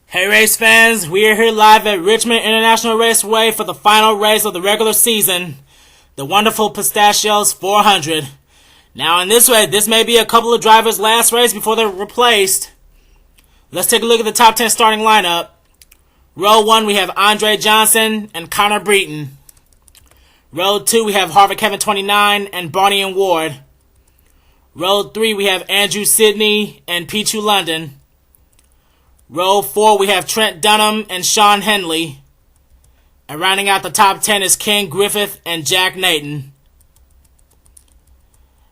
Hey race fans, we are here live at Richmond International Raceway for the final race of the regular season, the Wonderful PISTACHIOS 400. Now in this way, this may be a couple of drivers' last race before they're replaced. Let's take a look at the top 10 starting lineup. Row 1 we have Andre Johnson and Connor Breton. Row 2 we have Harvick Kevin 29 and Barney and Ward. Row 3 we have Andrew Sidney and P2 London. Row 4 we have Trent Dunham and Sean Henley. And rounding out the top 10 is Ken Griffith and Jack Nathan.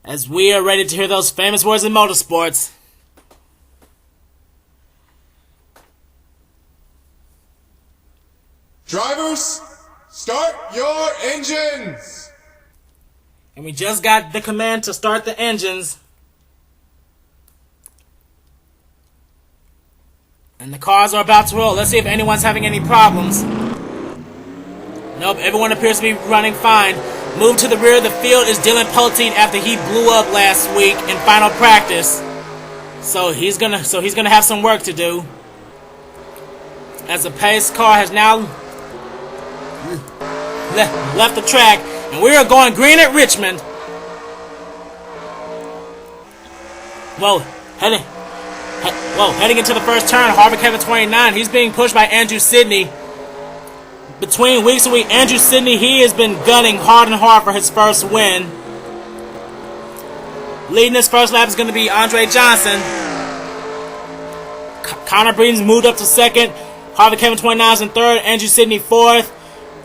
As we are ready to hear those famous words in motorsports. Drivers, start your engines! And we just got the command to start the engines. And the cars are about to roll. Let's see if anyone's having any problems. Nope, everyone appears to be running fine. Moved to the rear of the field is Dylan Poteet after he blew up last week in final practice. So he's gonna have some work to do. As the pace car has now left the track, and we are going green at Richmond. Heading into the first turn, Harvick Kevin 29. He's being pushed by Andrew Sidney. Between weeks and weeks, Andrew Sidney, he has been gunning hard and hard for his first win. Leading his first lap is going to be Andre Johnson. Connor Breton's moved up to second. Harvick Kevin 29 is in third. Andrew Sidney fourth.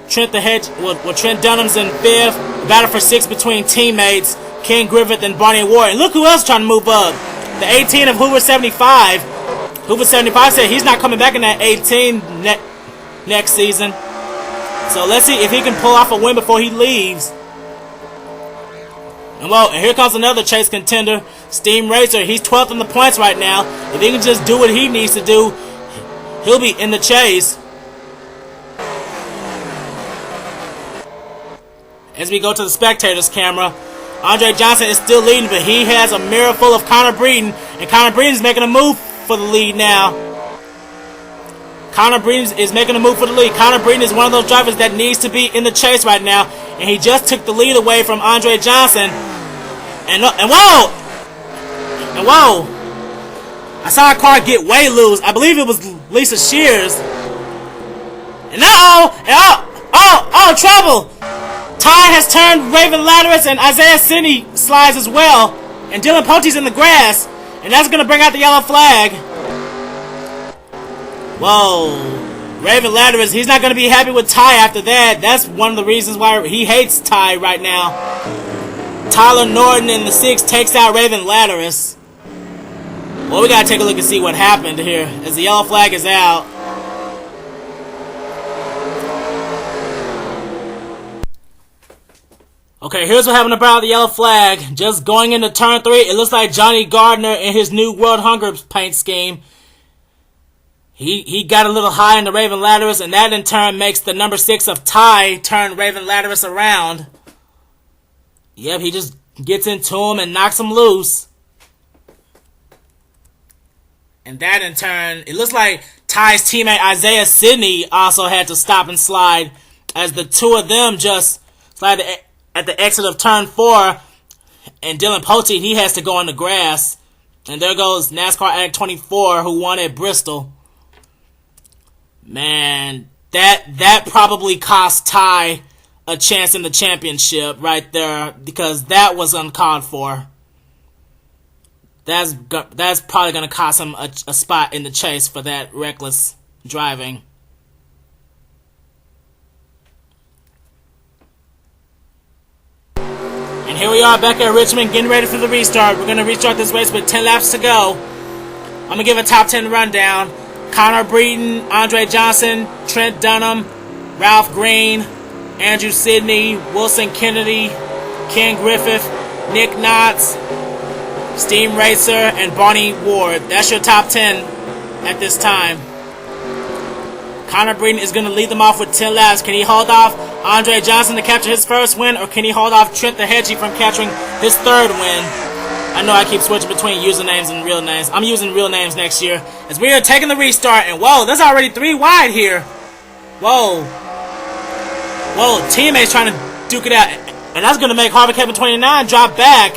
Trent Dunham's in fifth. Battle for sixth between teammates Ken Griffith and Barney Ward. And look who else is trying to move up. The 18 of Hoover 75. Hoover 75 said he's not coming back in that 18 next season. So let's see if he can pull off a win before he leaves. And here comes another chase contender, Steam Racer. He's 12th in the points right now. If he can just do what he needs to do, he'll be in the chase. As we go to the spectators camera, Andre Johnson is still leading, but he has a mirror full of Connor Breton, and Connor Breton is making a move for the lead now. Connor Breton is making a move for the lead. Connor Breton is one of those drivers that needs to be in the chase right now, and he just took the lead away from Andre Johnson. And whoa! I saw a car get way loose. I believe it was Lisa Shears. And trouble! Ty has turned Raven Latterus, and Isaiah Sidney slides as well. And Dylan Poteet's in the grass. And that's going to bring out the yellow flag. Whoa. Raven Latterus, he's not going to be happy with Ty after that. That's one of the reasons why he hates Ty right now. Tyler Norton in the 6 takes out Raven Latterus. Well, we got to take a look and see what happened here as the yellow flag is out. Okay, here's what happened about the yellow flag. Just going into turn 3, it looks like Johnny Gardner in his new World Hunger paint scheme. He got a little high in the Raven Latterus, and that in turn makes the number 6 of Ty turn Raven Latterus around. Yep, he just gets into him and knocks him loose. And that in turn, it looks like Ty's teammate Isaiah Sidney also had to stop and slide, as the two of them just slide at the exit of turn 4, and Dylan Poteet, he has to go on the grass. And there goes NASCAR Addict 24, who won at Bristol. Man, that probably cost Ty a chance in the championship right there, because that was uncalled for. That's probably going to cost him a spot in the chase for that reckless driving. And here we are back at Richmond getting ready for the restart. We're going to restart this race with 10 laps to go. I'm going to give a top 10 rundown. Connor Breton, Andre Johnson, Trent Dunham, Ralph Green, Andrew Sidney, Wilson Kennedy, Ken Griffith, Nick Knotts, Steam Racer, and Barney Ward. That's your top 10 at this time. Connor Breton is going to lead them off with 10 laps. Can he hold off Andre Johnson to capture his first win, or can he hold off TrentTheHedgie from capturing his third win? I know I keep switching between usernames and real names. I'm using real names next year. As we are taking the restart, and whoa, there's already 3 wide here. Whoa. Whoa, teammates trying to duke it out. And that's going to make Harvey Kevin 29 drop back.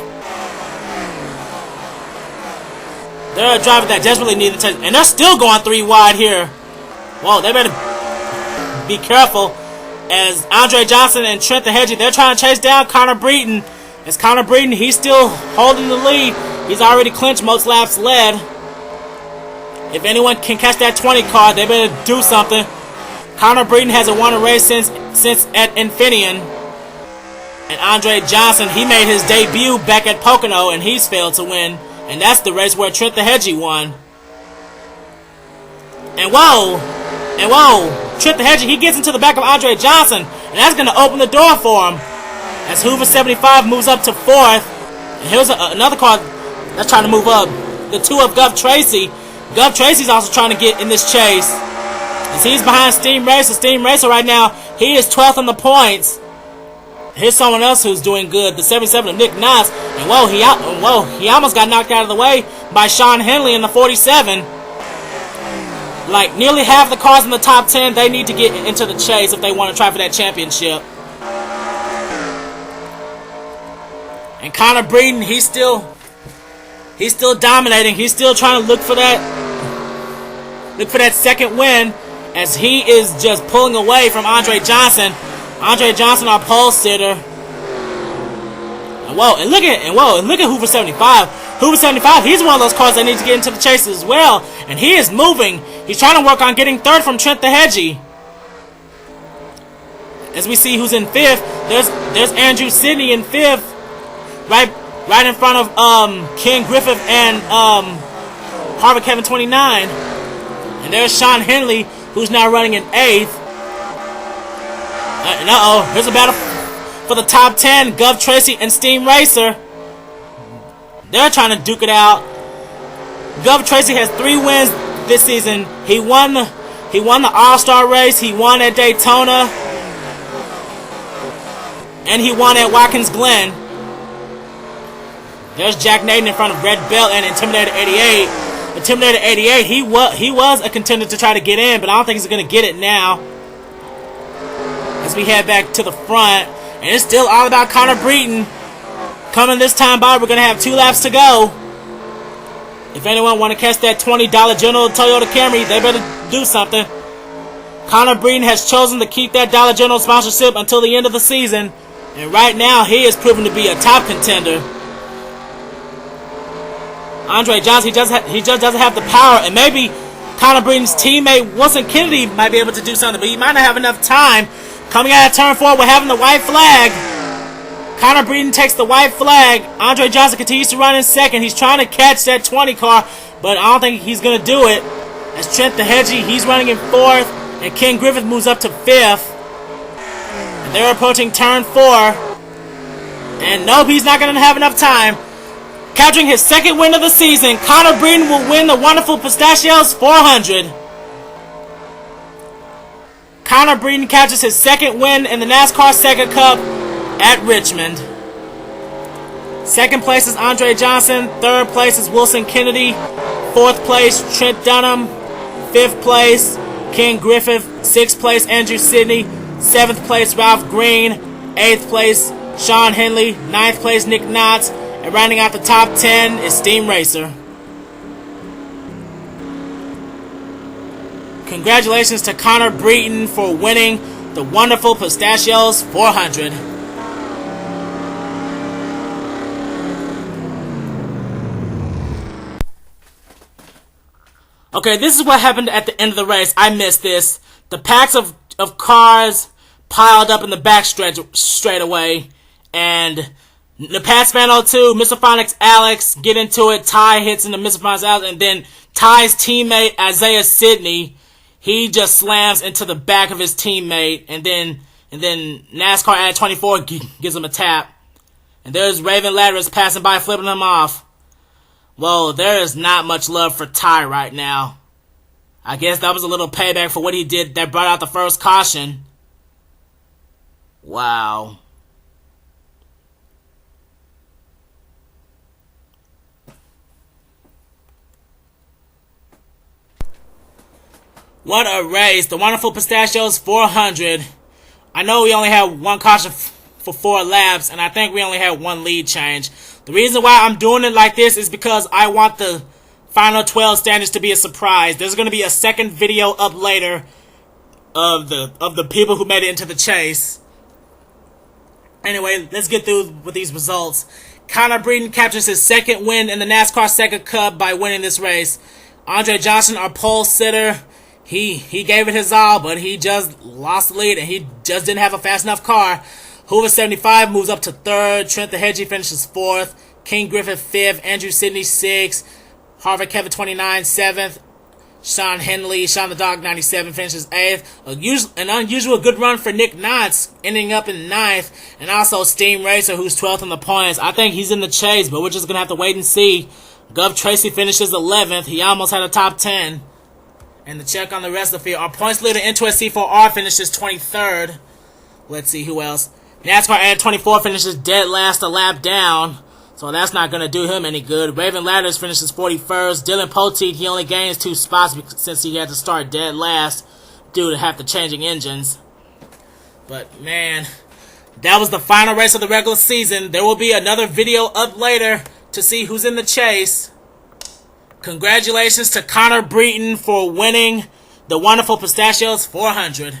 They're a driver that desperately needs to touch. And they're still going 3 wide here. Whoa, they better be careful. As Andre Johnson and TrentTheHedgie, they're trying to chase down Connor Breton. As Connor Breton, he's still holding the lead. He's already clinched most laps led. If anyone can catch that 20 car, they better do something. Connor Breton hasn't won a race since at Infineon. And Andre Johnson, he made his debut back at Pocono, and he's failed to win. And that's the race where TrentTheHedgie won. And whoa, TrentTheHedgie, he gets into the back of Andre Johnson, and that's going to open the door for him. As Hoover 75 moves up to 4th. And here's another car that's trying to move up. The 2 of Gov Tracy. Gov Tracy's also trying to get in this chase. As he's behind Steam Racer. Steam Racer right now, he is 12th on the points. Here's someone else who's doing good. The 77 of Nick Knotts. And whoa, he almost got knocked out of the way by Sean Henley in the 47. Like, nearly half the cars in the top 10, they need to get into the chase if they want to try for that championship. And Connor Breton, he's still dominating. He's still trying to look for that second win, as he is just pulling away from Andre Johnson. Andre Johnson, our pole sitter. And look at Hoover 75. Hoover 75, he's one of those cars that need to get into the chase as well. And he is moving. He's trying to work on getting 3rd from TrentTheHedgie. As we see who's in 5th, there's Andrew Sidney in 5th. Right in front of Ken Griffith and Harvey Kevin 29. And there's Sean Henley, who's now running in 8th. And here's a battle for the top 10. Gov Tracy and Steam Racer. They're trying to duke it out. Gov Tracy has 3 wins this season. He won the All-Star race. He won at Daytona. And he won at Watkins Glen. There's Jack Naden in front of Red Belt and Intimidator 88. Intimidator 88, he was a contender to try to get in, but I don't think he's going to get it now. As we head back to the front, and it's still all about Connor Breton. Coming this time by, we're going to have 2 laps to go. If anyone want to catch that $20 General Toyota Camry, they better do something. Connor Breton has chosen to keep that Dollar General sponsorship until the end of the season, and right now he is proven to be a top contender. Andre Johnson, he just doesn't have the power, and maybe Connor Breton's teammate Wilson Kennedy might be able to do something, but he might not have enough time. Coming out of turn 4, we're having the white flag. Connor Breton takes the white flag. Andre Johnson continues to run in 2nd. He's trying to catch that 20 car, but I don't think he's going to do it. As TrentTheHedgie, he's running in 4th, and Ken Griffith moves up to 5th. And they're approaching turn 4. And nope, he's not going to have enough time. Capturing his 2nd win of the season, Connor Breton will win the Wonderful Pistachios 400. Connor Breton captures his 2nd win in the NASCAR SEGA Cup at Richmond. 2nd place is Andre Johnson. 3rd place is Wilson Kennedy. 4th place, Trent Dunham. 5th place, Ken Griffith. 6th place, Andrew Sidney. 7th place, Ralph Green. 8th place, Sean Henley. 9th place, Nick Knotts. And rounding out the top 10 is Steam Racer. Congratulations to Connor Breton for winning the Wonderful Pistachios 400. Okay, this is what happened at the end of the race. I missed this. The packs of cars piled up in the back stretch straight away. And the Patsman 02, Mr. Phonics Alex get into it. Ty hits into Mr. Phonics Alex. And then Ty's teammate, Isaiah Sidney, he just slams into the back of his teammate. And then NASCAR at 24 gives him a tap. And there's Raven Ladris passing by, flipping him off. Well, there is not much love for Ty right now. I guess that was a little payback for what he did that brought out the first caution. Wow. What a race. The Wonderful Pistachios 400. I know we only had one caution for 4 laps, and I think we only had 1 lead change. The reason why I'm doing it like this is because I want the final 12 standings to be a surprise. There's going to be a second video up later of the people who made it into the chase. Anyway, let's get through with these results. Connor Breeden captures his 2nd win in the NASCAR SEGA Cup by winning this race. Andre Johnson, our pole sitter, he gave it his all, but he just lost the lead, and he just didn't have a fast enough car. Hoover 75 moves up to 3rd. TrentTheHedgie finishes 4th. King Griffith 5th. Andrew Sidney 6th. Harvard Kevin 29 7th. Sean Henley, Sean the Dog 97 finishes 8th. An unusual good run for Nick Knotts, ending up in 9th. And also Steam Racer, who's 12th in the points. I think he's in the chase, but we're just going to have to wait and see. Gov Tracy finishes 11th. He almost had a top 10. And to check on the rest of the field, our points leader Into C4R finishes 23rd. Let's see who else. NASCAR Ad 24 finishes dead last, a lap down. So that's not going to do him any good. Raven Ladders finishes 41st. Dylan Poteet, he only gains 2 spots since he had to start dead last due to have to changing engines. But man, that was the final race of the regular season. There will be another video up later to see who's in the chase. Congratulations to Connor Breeden for winning the Wonderful Pistachios 400.